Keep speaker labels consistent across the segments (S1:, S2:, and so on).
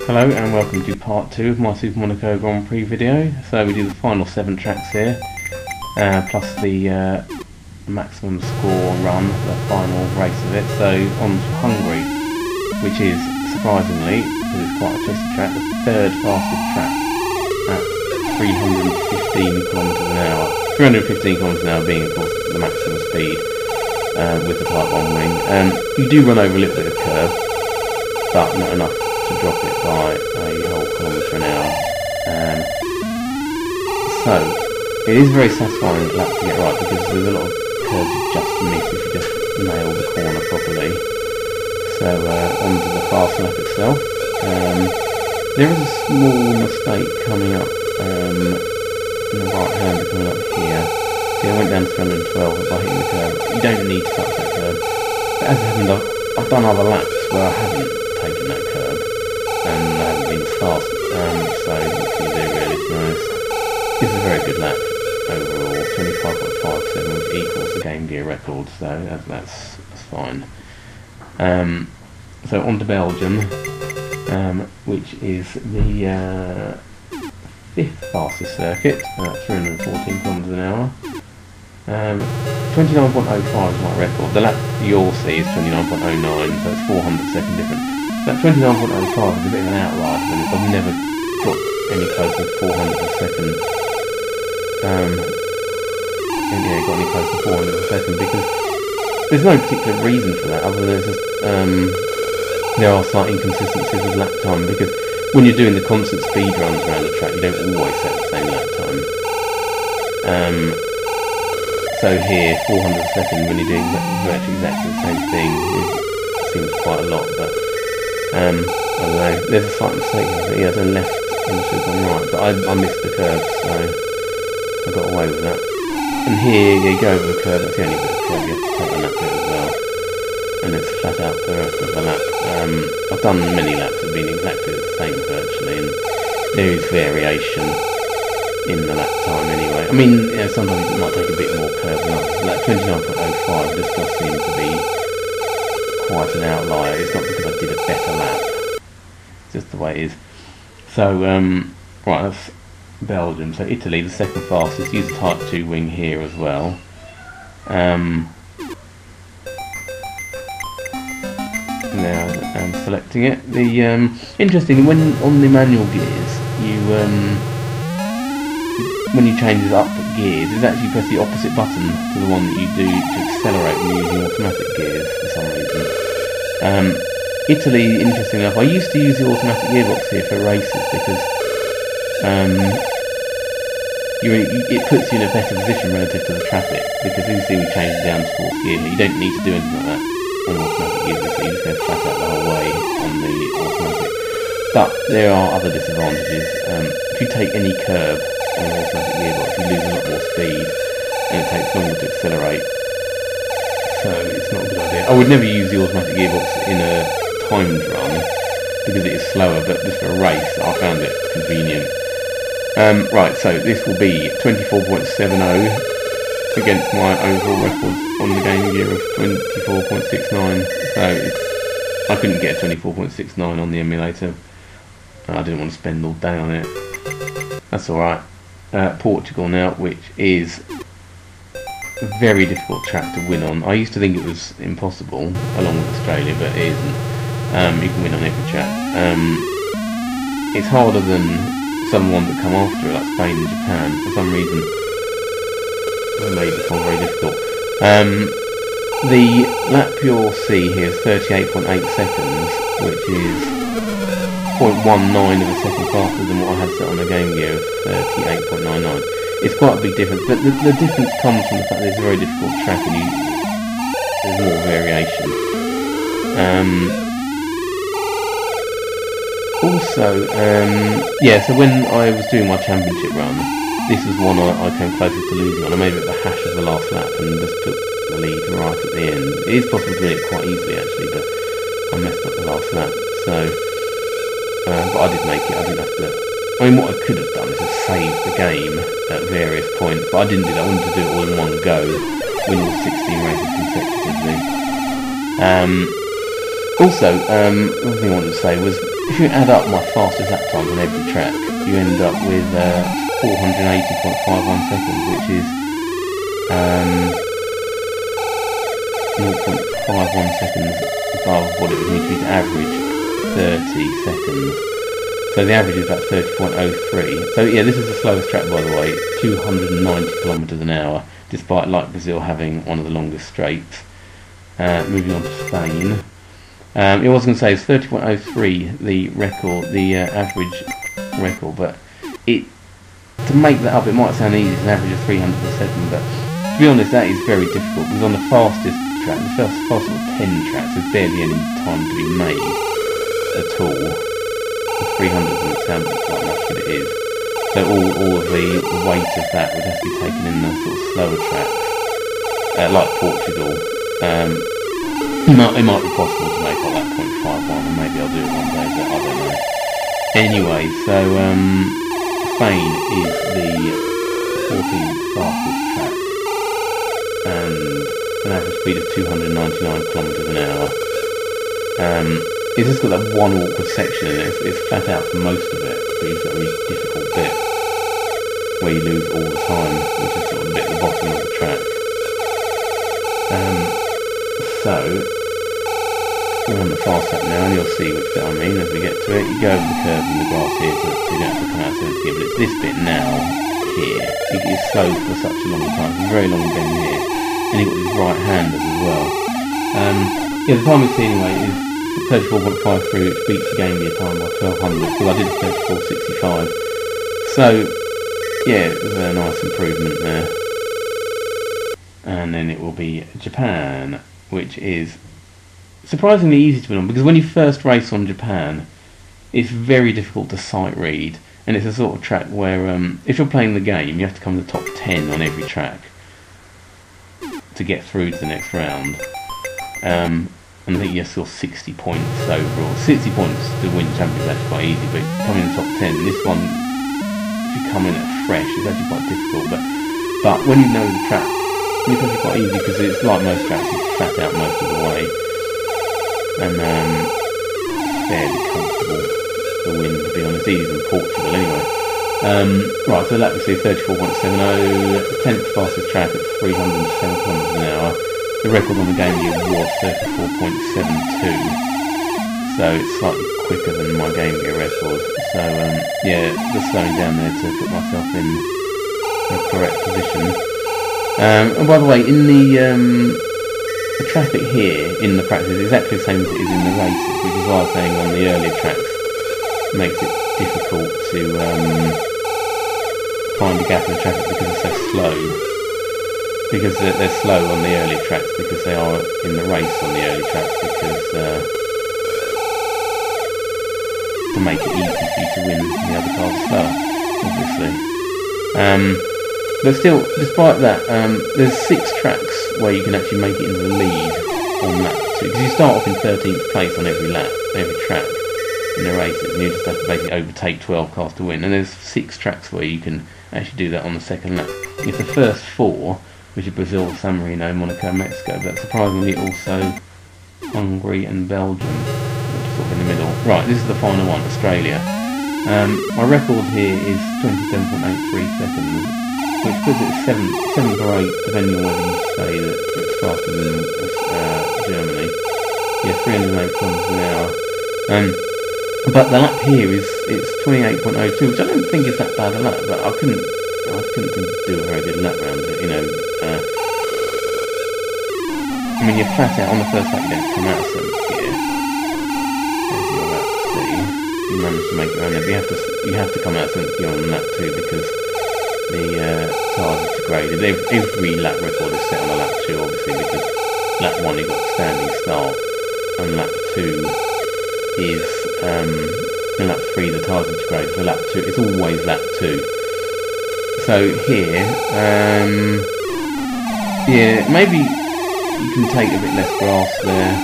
S1: Hello and welcome to part 2 of my Super Monaco Grand Prix video. So we do the final 7 tracks here, plus the maximum score run, the final race of it. So on to Hungary, which is, surprisingly, because it's quite a twisted track, the third fastest track at 315 kilometers an hour. 315 kilometers an hour being, of course, the maximum speed with the Type 1 wing. You do run over a little bit of curve, but not enough to drop it by a whole kilometre an hour. So it is very satisfying lap to get right, because there's a lot of curves you just miss if you just nail the corner properly. So on to the fast lap itself. There is a small mistake coming up in the right hand coming up here. See, I went down to 312 by hitting the curve. You don't need to touch that curve. But as it happened, I've done other laps where I haven't taken that curve and they haven't been fast, so what can you do really, to be honest? It's a very good lap overall, 25.57, which equals the Game Gear record, so that's fine. So on to Belgium, which is the 5th fastest circuit at 314 kilometers an hour. 29.05 is my record. The lap you'll see is 29.09, so it's 400 second difference. That 29.05 is a bit of an outlier, and I've never got any closer to 400 a second. Got any closer to 400 a second, because there's no particular reason for that, other than it's just, there are slight inconsistencies with lap time, because when you're doing the constant speed runs around the track, you don't always set the same lap time. So here, 400 a second when you're doing virtually exactly the same thing seems quite a lot, but I don't know, there's a slight mistake here. He has a left and I should have gone right, but I missed the curve, so I got away with that. And here you go over the curve, that's the only bit of curve you have to take on that bit as well. And it's flat out for the rest of the lap. I've done many laps that have been exactly the same virtually, and there is variation in the lap time anyway. I mean, sometimes it might take a bit more curve than others. That 29.05 just does seem to be quite an outlier. It's not because I did a better lap, it's just the way it is. So, right, that's Belgium. So Italy, the 2nd fastest, use the Type 2 wing here as well. Now I'm selecting it. The interesting, when on the manual gears, when you change it up gears, it's actually press the opposite button to the one that you do to accelerate when you're using automatic gears for some reason. Italy, interesting enough, I used to use the automatic gearbox here for races because it puts you in a better position relative to the traffic, because as you see we change it down to 4th gear, you don't need to do anything like that on automatic gearbox, so you just go flat out the whole way on the automatic. But there are other disadvantages. If you take any curve on an automatic gearbox, you lose a lot more speed and it takes longer to accelerate, so it's not a good idea. I would never use the automatic gearbox in a timed run because it is slower, but just for a race I found it convenient. Right, so this will be 24.70 against my overall record on the Game Gear of 24.69, so I couldn't get a 24.69 on the emulator. I didn't want to spend all day on it. That's alright. Portugal now, which is a very difficult track to win on. I used to think it was impossible, along with Australia, but it isn't. You can win on every track. It's harder than some ones that come after it, like Spain and Japan. For some reason, it made this one very difficult. The lap you'll see here is 38.8 seconds, which is 0.19 of a second faster than what I had set on the Game Gear of 38.99. It's quite a big difference, but the difference comes from the fact that it's a very difficult track and there's more variation. Also, so when I was doing my championship run, this was one I came closest to losing on. I made a bit of a hash of the last lap and just took the lead right at the end. It is possible to win it quite easily actually, but I messed up the last lap, so but I did make it. I didn't have to. I mean, what I could have done is just save the game at various points, but I didn't do that. I wanted to do it all in one go, win all 16 races consecutively. Also, one thing I wanted to say was, if you add up my fastest lap times on every track, you end up with 480.51 seconds, which is 0.51 seconds above what it would need to be to average 30 seconds. So the average is about 30.03. So yeah, this is the slowest track, by the way, 290 kilometers an hour, despite, like Brazil, having one of the longest straights. Moving on to Spain. It was going to say it's 30.03 the record, the average record, but to make that up, it might sound easy, it's an average of 300 per second, but to be honest, that is very difficult, because on the fastest track, the first sort of 10 tracks, there's barely any time to be made at all. The 300 doesn't sound like much, but it is. So all of the weight of that would have to be taken in the sort of slower tracks, like Portugal. It might be possible to make up that 0.51, and maybe I'll do it one day, but I don't know. Anyway, so Spain is the 14th fastest track, and an average speed of 299 kilometers an hour. It's just got that one awkward section in it. It's flat out for most of it, but you've got a really difficult bit where you lose all the time, which is sort of the bit at the bottom of the track. So we're on the fast lap now, and you'll see which bit I mean as we get to it. You go over the curve in the grass here, so you don't have to come out 70 here, but it's this bit now here. It is slow for such a long time. It's a very long bend here, and you've got these right-handers as well. Yeah, the time we see anyway is 34.53, which beats the game year time by 1200, because I did 34.65. So yeah, there's a nice improvement there. And then it will be Japan, which is surprisingly easy to win on, because when you first race on Japan, it's very difficult to sight read, and it's a sort of track where if you're playing the game, you have to come to the top 10 on every track to get through to the next round. And I think you have to score 60 points overall. 60 points to win the championship is actually quite easy, but coming in the top 10, this one, if you come in at fresh, it's actually quite difficult, but when you know the track, it's actually quite easy, because it's like most tracks, it's flat out most of the way, and fairly comfortable to win, to be honest. Easier than Portugal anyway. Right, so that we see 34.70, 10th fastest track at 307 kilometers an hour. The record on the game year was 34.72, so it's slightly quicker than my game year record. So yeah, just slowing down there to put myself in the correct position. And by the way, in the traffic here in the practice is exactly the same as it is in the races, which is why I was saying on the earlier tracks makes it difficult to find a gap in the traffic, because it's so slow. Because they're slow on the early tracks, because they are in the race on the early tracks, because to make it easy for you to win, the other cars are slower, obviously. But still, despite that, there's 6 tracks where you can actually make it into the lead on lap 2. Because you start off in 13th place on every lap, every track in the races, and you just have to basically overtake 12 cars to win. And there's 6 tracks where you can actually do that on the second lap. It's the first 4, which are Brazil, San Marino, Monaco and Mexico, but surprisingly also Hungary and Belgium, which is sort of in the middle. Right, this is the final one, Australia. My record here is 27.83 seconds, which puts it 7th or 8th, depending on whether you say that it's faster than Germany. Yeah, 308 kilometers an hour. But the lap here it's 28.02, which I don't think is that bad a lap, but I couldn't think to do a very good lap round it, you know. I mean, you're flat out on the first lap, you don't come out of 7th gear, as you're about to see. You manage to make it around there, but you have to come out of 7th gear on lap 2, because the tyres are degraded. Every lap record is set on a lap 2, obviously, because lap 1 you've got standing start, and lap 2 is in lap 3 the tyres are degraded. So lap 2, it's always lap 2. So here, yeah, maybe you can take a bit less grass there.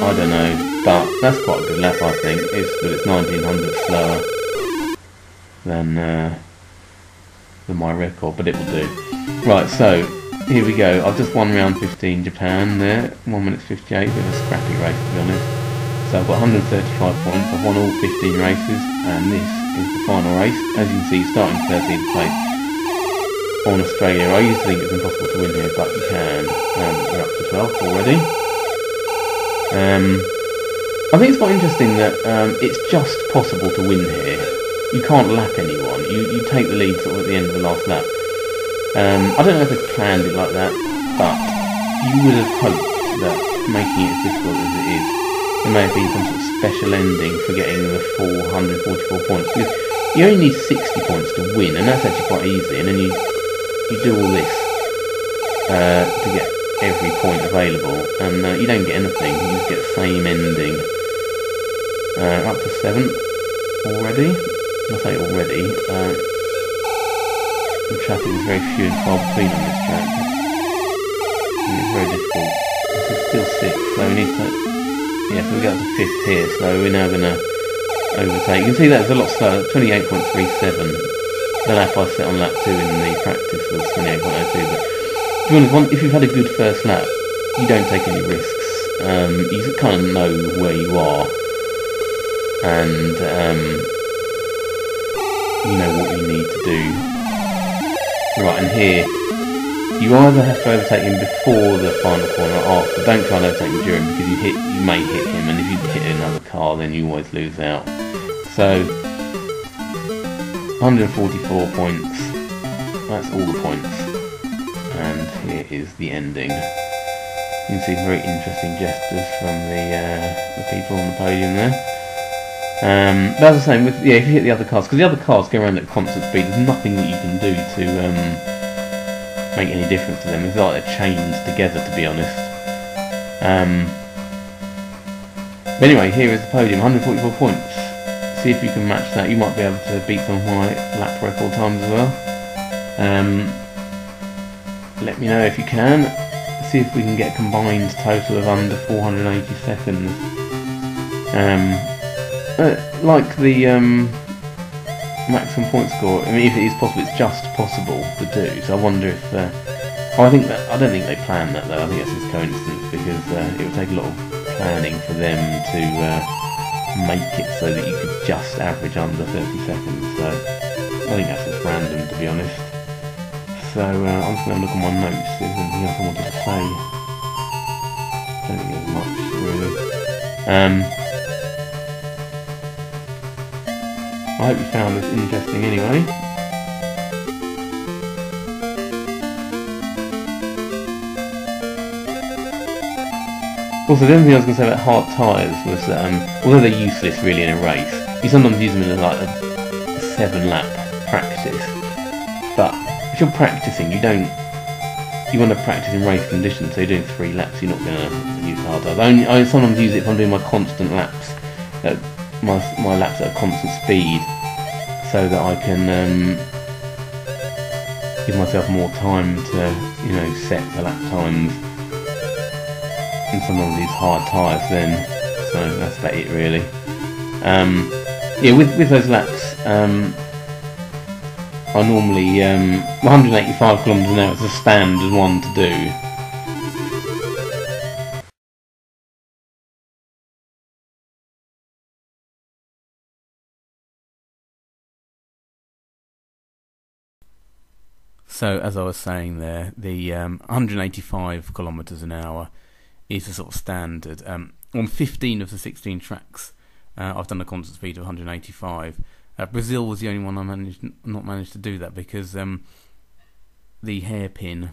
S1: I don't know, but that's quite a good lap, I think. But it's 1900 slower than my record, but it will do. Right, so here we go. I've just won round 15 Japan there. 1 minute 58, bit of a scrappy race to be honest. So I've got 135 points. I've won all 15 races, and this is the final race. As you can see, starting 13th place on Australia. I used to think it's impossible to win here, but you can. We're up to 12th already. I think it's quite interesting that it's just possible to win here. You can't lap anyone. You take the lead sort of at the end of the last lap. I don't know if they planned it like that, but you would have hoped that making it as difficult as it is, there may have been some sort of special ending for getting the full 144 points. Because you only need 60 points to win, and that's actually quite easy. And then you do all this to get every point available, and you don't get anything. You just get the same ending. Up to 7th already. I say already. The traffic is very few and far between on this track. And it's very difficult. This is still 6th, so we need to. Yeah, so we got to 5th here, so we're now going to overtake. You can see that it's a lot slower, 28.37. The lap I set on lap 2 in the practice was 28.02, but to be honest, if you've had a good first lap, you don't take any risks. You kind of know where you are, and you know what you need to do. Right, and here, you either have to overtake him before the final corner or after. Don't try and overtake him during, because you may hit him, and if you hit another car, then you always lose out. So, 144 points, that's all the points, and here is the ending. You can see some very interesting gestures from the people on the podium there. But as I was saying, if you hit the other cars, because the other cars go around at constant speed, there's nothing that you can do to make any difference to them. It's like they're chained together, to be honest. But anyway, here is the podium, 144 points. See if you can match that. You might be able to beat some of my lap record times as well. Let me know if you can. See if we can get a combined total of under 480 seconds. Like the maximum point score, I mean, if it is possible, it's just possible to do. So I wonder if I don't think they planned that though. I think that's just coincidence, because it would take a lot of planning for them to make it so that you could just average under 30 seconds. So I think that's just random, to be honest. So I'm just going to look at my notes, see if there's anything else I wanted to say. I don't think there's much really. I hope you found this interesting anyway. Also, the only thing I was going to say about hard tyres was that although they're useless really in a race, you sometimes use them in a 7-lap practice. But if you're practicing, you want to practice in race conditions, so you're doing 3 laps, you're not going to use hard tyres. I sometimes use it if I'm doing my constant laps. My laps at a constant speed, so that I can give myself more time to set the lap times, and sometimes use hard tyres then. So that's about it really. Yeah, with those laps, I normally 185 km an hour is a standard one to do. So, as I was saying there, the 185 kilometres an hour is a sort of standard. On 15 of the 16 tracks, I've done a constant speed of 185. Brazil was the only one I not managed to do that, because the hairpin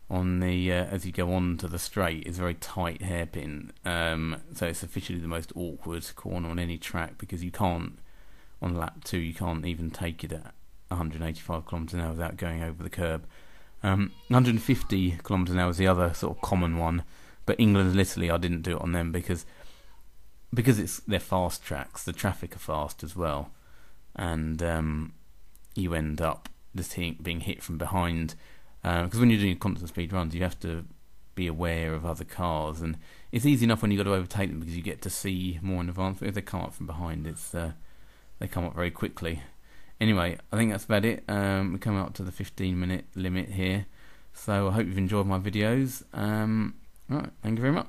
S1: on the as you go on to the straight is a very tight hairpin. So it's officially the most awkward corner on any track, because you can't, on lap 2, you can't even take it at 185 kilometres an hour without going over the curb. 150 kilometres an hour is the other sort of common one, but England and Italy, I didn't do it on them because they're fast tracks. The traffic are fast as well, and you end up just being hit from behind. Because when you're doing constant speed runs, you have to be aware of other cars, and it's easy enough when you've got to overtake them because you get to see more in advance. But if they come up from behind, they come up very quickly. Anyway, I think that's about it. We're coming up to the 15-minute limit here, So I hope you've enjoyed my videos. Right, thank you very much.